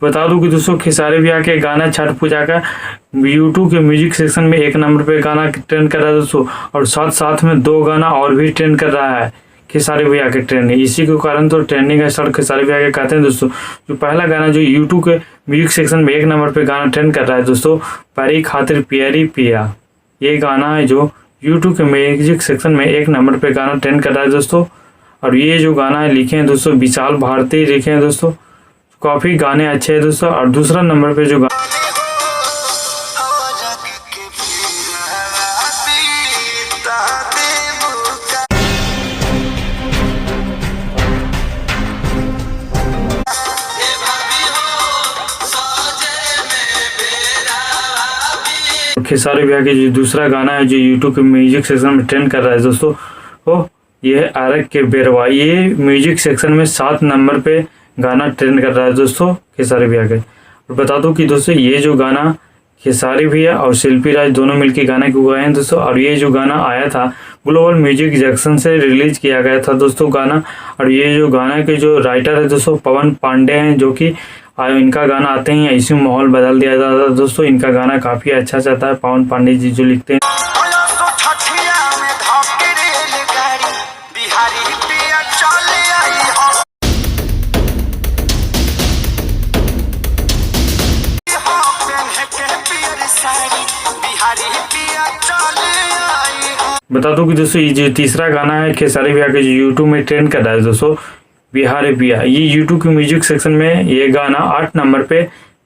बता दूं कि दोस्तों खेसारी भैया के गाना छठ पूजा का यूट्यूब के म्यूजिक सेक्शन में 1 नंबर पे गाना ट्रेंड कर रहा है दोस्तों, और साथ साथ में 2 गाना और भी ट्रेंड कर रहा है खेसारी भैया के ट्रेंडिंग। इसी के कारण तो ट्रेंडिंग का स्टार्ट खेसारी भैया के कहते हैं दोस्तों। जो पहला गाना जो यूट्यूब के म्यूजिक सेक्शन में 1 नंबर पे गाना ट्रेंड कर रहा है दोस्तों, परी खातिर प्यारी पिया, ये गाना है जो यूट्यूब के म्यूजिक सेक्शन में 1 नंबर पे गाना ट्रेंड कर रहा है दोस्तों। और ये जो गाना है लिखे हैं दोस्तों विशाल भारती लिखे हैं दोस्तों, काफ़ी गाने अच्छे हैं दोस्तों। और दूसरा नंबर पे जो खेसारी भैया की जो दूसरा गाना है जो यूट्यूब के म्यूजिक सेक्शन में ट्रेंड कर रहा है दोस्तों, ये है आरक के बेरवा। ये म्यूजिक सेक्शन में 7 नंबर पे गाना ट्रेंड कर रहा है दोस्तों खेसारी भैया के। और बता दूं कि दोस्तों ये जो गाना खेसारी भैया और शिल्पी राज दोनों मिलकर गाना को गाए हैं दोस्तों। और ये जो गाना आया था ग्लोबल म्यूजिक जंक्शन से रिलीज किया गया था दोस्तों गाना। और ये जो गाना के जो राइटर है दोस्तों पवन पांडे हैं, जो कि इनका गाना आते ही ऐसे माहौल बदल दिया जाता है दोस्तों। इनका गाना काफ़ी अच्छा चलता है, पवन पांडे जी जो लिखते हैं। बता दूं कि दोस्तों ये जो तीसरा गाना है खेसारी भैया के जो यूट्यूब में ट्रेंड कर रहा है दोस्तों, बिहारी पिया, ये यूट्यूब के म्यूजिक सेक्शन में ये गाना 8 नंबर पे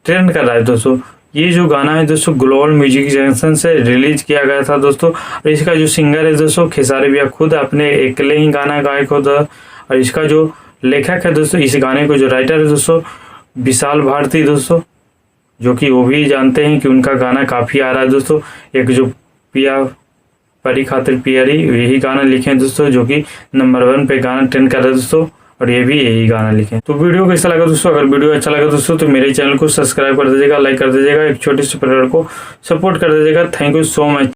ट्रेंड कर रहा है दोस्तों। ये जो गाना है दोस्तों ग्लोबल म्यूजिक जंक्शन से रिलीज किया गया था दोस्तों। और इसका जो सिंगर है दोस्तों खेसारी भैया खुद अपने अकेले ही गाना गायक होता है। और इसका जो लेखक है दोस्तों, इस गाने को जो राइटर है दोस्तों विशाल भारती दोस्तों, जो कि वो भी जानते हैं कि उनका गाना काफ़ी आ रहा है दोस्तों। एक जो पिया परी खातिर प्यारी, यही गाना लिखे हैं दोस्तों, जो कि नंबर 1 पे गाना ट्रेंड कर रहा है दोस्तों। और ये भी यही गाना लिखे। तो वीडियो कैसा लगा दोस्तों? अगर वीडियो अच्छा लगा दोस्तों तो मेरे चैनल को सब्सक्राइब कर दीजिएगा, लाइक कर दीजिएगा, एक छोटे से परिवार को सपोर्ट कर दीजिएगा। Thank you so much.